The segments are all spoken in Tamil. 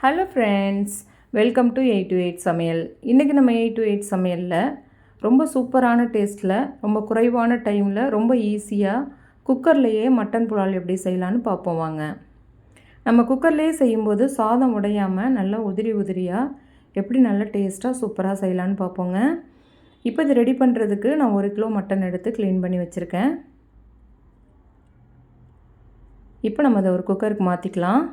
Hello friends, welcome to 8 to 8 சமையல். இன்றைக்கி நம்ம 8 to 8 சமையலில் ரொம்ப சூப்பரான டேஸ்ட்டில், ரொம்ப குறைவான டைமில், ரொம்ப ஈஸியாக குக்கர்லேயே மட்டன் புலால் எப்படி செய்யலான்னு பார்ப்போம் வாங்க. நம்ம குக்கர்லேயே செய்யும்போது சாதம் உடையாமல் நல்லா உதிரி உதிரியாக எப்படி நல்ல டேஸ்ட்டாக சூப்பராக செய்யலான்னு பார்ப்போங்க. இப்போ இது ரெடி பண்ணுறதுக்கு நான் 1 கிலோ மட்டன் எடுத்து க்ளீன் பண்ணி வச்சுருக்கேன். இப்போ நம்ம அதை ஒரு குக்கருக்கு மாற்றிக்கலாம்.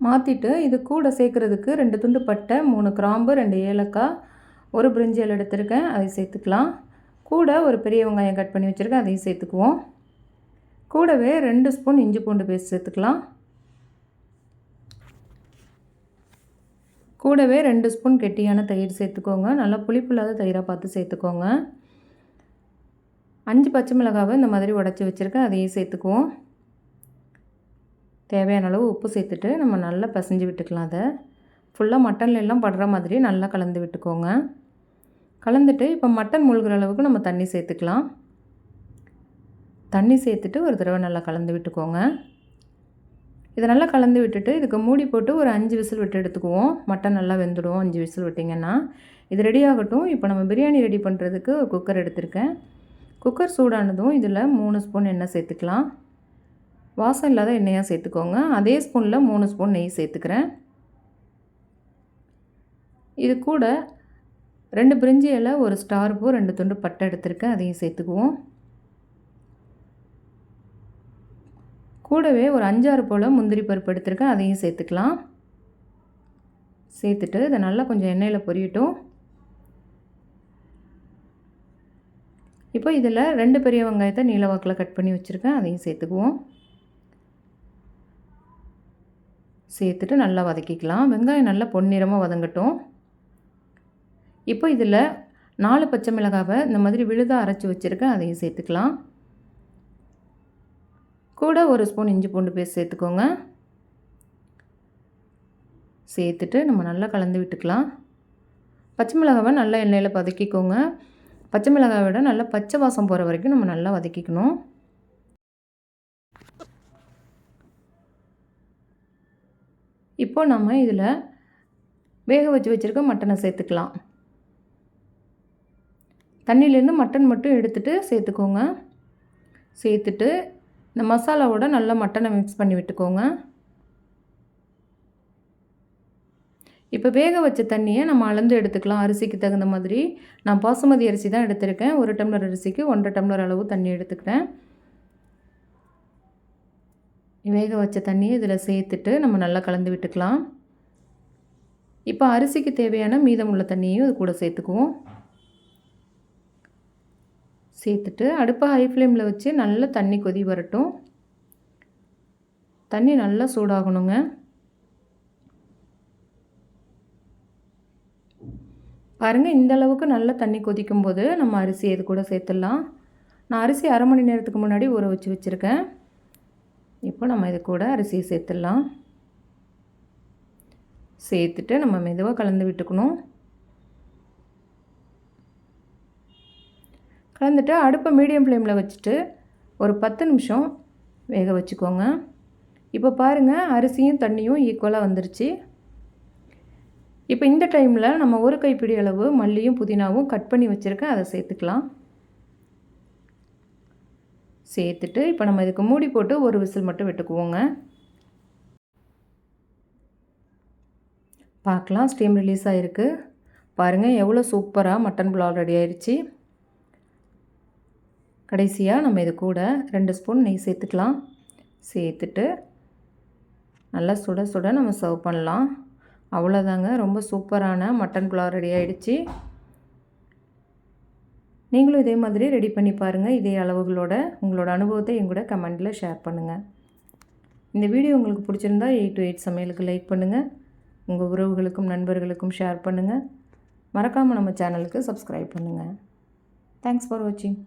மாற்றிட்டு இது கூட சேர்க்குறதுக்கு 2 துண்டு பட்டை, 3 கிராம்பு, 2 ஏலக்காய், 1 பிரிஞ்சி இலை எடுத்துருக்கேன், அதை சேர்த்துக்கலாம். கூட ஒரு பெரிய வெங்காயம் கட் பண்ணி வச்சுருக்கேன், அதையும் சேர்த்துக்குவோம். கூடவே 2 ஸ்பூன் இஞ்சி பூண்டு பேஸ்ட் சேர்த்துக்கலாம். கூடவே 2 ஸ்பூன் கெட்டியான தயிர் சேர்த்துக்கோங்க. நல்லா புளிப்பில்லாத தயிராக பார்த்து சேர்த்துக்கோங்க. 5 பச்சை மிளகாவை இந்த மாதிரி உடச்சி வச்சுருக்கேன், அதையும் சேர்த்துக்குவோம். தேவையான அளவு உப்பு சேர்த்துட்டு நம்ம நல்லா பிசைஞ்சு விட்டுக்கலாம். அதை ஃபுல்லாக மட்டனில் எல்லாம் படுற மாதிரி நல்லா கலந்து விட்டுக்கோங்க. கலந்துட்டு இப்போ மட்டன் முழுகிற அளவுக்கு நம்ம தண்ணி சேர்த்துக்கலாம். தண்ணி சேர்த்துட்டு ஒரு தடவை நல்லா கலந்து விட்டுக்கோங்க. இதை நல்லா கலந்து விட்டுட்டு இதுக்கு மூடி போட்டு ஒரு 5 விசில் விட்டு எடுத்துக்குவோம். மட்டன் நல்லா வெந்துடும் 5 விசில் விட்டிங்கன்னா. இது ரெடி ஆகட்டும். இப்போ நம்ம பிரியாணி ரெடி பண்ணுறதுக்கு ஒரு குக்கர் எடுத்திருக்கேன். குக்கர் சூடானதும் இதில் 3 ஸ்பூன் எண்ணெய் சேர்த்துக்கலாம். வாசம் இல்லாத எண்ணெயாக சேர்த்துக்கோங்க. அதே ஸ்பூனில் 3 ஸ்பூன் நெய் சேர்த்துக்கிறேன். இது கூட 2 பிரிஞ்சி இலை, 1 ஸ்டார் பூ, 2 துண்டு பட்டை எடுத்துருக்கேன், அதையும் சேர்த்துக்குவோம். கூடவே ஒரு 5-6 போல் முந்திரி பருப்பு எடுத்துருக்கேன், அதையும் சேர்த்துக்கலாம். சேர்த்துட்டு இதை நல்லா கொஞ்சம் எண்ணெயில் பொரியட்டும். இப்போ இதில் 2 பெரிய வெங்காயத்தை நீல வாக்கில் கட் பண்ணி வச்சுருக்கேன், அதையும் சேர்த்துக்குவோம். சேர்த்துட்டு நல்லா வதக்கிக்கலாம். வெங்காயம் நல்லா பொன்னிறமாக வதங்கட்டும். இப்போ இதில் 4 பச்சை மிளகாவை இந்த மாதிரி விழுதாக அரைச்சி வச்சுருக்கேன், அதையும் சேர்த்துக்கலாம். கூட 1 ஸ்பூன் இஞ்சி பூண்டு பேஸ்ட் சேர்த்துக்கோங்க. சேர்த்துட்டு நம்ம நல்லா கலந்து விட்டுக்கலாம். பச்சை மிளகாவை நல்லா எண்ணெயில் வதக்கிக்கோங்க. பச்சை மிளகாவை விட நல்லா பச்சை வாசம் போகிற வரைக்கும் நம்ம நல்லா வதக்கிக்கணும். இப்போ நம்ம இதில் வேக வச்சுருக்க மட்டனை சேர்த்துக்கலாம். தண்ணியிலேருந்து மட்டன் மட்டும் எடுத்துகிட்டு சேர்த்துக்கோங்க. சேர்த்துட்டு இந்த மசாலாவோட நல்லா மட்டனை மிக்ஸ் பண்ணி விட்டுக்கோங்க. இப்போ வேக வச்ச தண்ணியை நம்ம அளந்து எடுத்துக்கலாம். அரிசிக்கு தகுந்த மாதிரி நான் பாசுமதி அரிசி தான் எடுத்திருக்கேன். 1 டம்ளர் அரிசிக்கு 1.5 டம்ளர் அளவு தண்ணி எடுத்துக்கிறேன். வேக வச்ச தண்ணியை இதில் சேர்த்துட்டு நம்ம நல்லா கலந்து விட்டுக்கலாம். இப்போ அரிசிக்கு தேவையான மீதமுள்ள தண்ணியையும் இது கூட சேர்த்துக்குவோம். சேர்த்துட்டு அடுப்பை ஹை ஃப்ளேமில் வச்சு நல்லா தண்ணி கொதி வரட்டும். தண்ணி நல்லா சூடாகணுங்க. பாருங்கள், இந்த அளவுக்கு நல்லா தண்ணி கொதிக்கும்போது நம்ம அரிசி இது கூட சேர்த்துடலாம். நான் அரிசி அரை மணி நேரத்துக்கு முன்னாடி ஊற வச்சு வச்சுருக்கேன். இப்போ நம்ம இது கூட அரிசியை சேர்த்துடலாம். சேர்த்துட்டு நம்ம மெதுவாக கலந்து விட்டுக்கணும். கலந்துட்டு அடுப்பை மீடியம் ஃப்ளேமில் வச்சுட்டு ஒரு 10 நிமிஷம் வேக வச்சுக்கோங்க. இப்போ பாருங்கள், அரிசியும் தண்ணியும் ஈக்குவலாக வந்துருச்சு. இப்போ இந்த டைமில் நம்ம 1 கைப்பிடி அளவு மல்லியும் புதினாவும் கட் பண்ணி வச்சுருக்கேன், அதை சேர்த்துக்கலாம். சேர்த்துட்டு இப்போ நம்ம இதுக்கு மூடி போட்டு 1 விசில் மட்டும் விட்டுக்குவோங்க. பார்க்கலாம், ஸ்டீம் ரிலீஸ் ஆகிருக்கு. பாருங்கள் எவ்வளோ சூப்பராக மட்டன் புலால் ரெடி ஆயிடுச்சு. கடைசியாக நம்ம இது கூட 2 ஸ்பூன் நெய் சேர்த்துக்கலாம். சேர்த்துட்டு நல்லா சுட சுட நம்ம சர்வ் பண்ணலாம். அவ்வளோதாங்க, ரொம்ப சூப்பரான மட்டன் புலால் ரெடி ஆகிடுச்சு. நீங்களும் இதே மாதிரி ரெடி பண்ணி பாருங்கள். இதே அளவுகளோட உங்களோட அனுபவத்தை எங்கூட கமெண்டில் ஷேர் பண்ணுங்கள். இந்த வீடியோ உங்களுக்கு பிடிச்சிருந்தா 8 to 8 சமையலுக்கு லைக் பண்ணுங்கள். உங்கள் உறவுகளுக்கும் நண்பர்களுக்கும் ஷேர் பண்ணுங்கள். மறக்காமல் நம்ம சேனலுக்கு சப்ஸ்கிரைப் பண்ணுங்கள். தேங்க்ஸ் ஃபார் வாட்சிங்.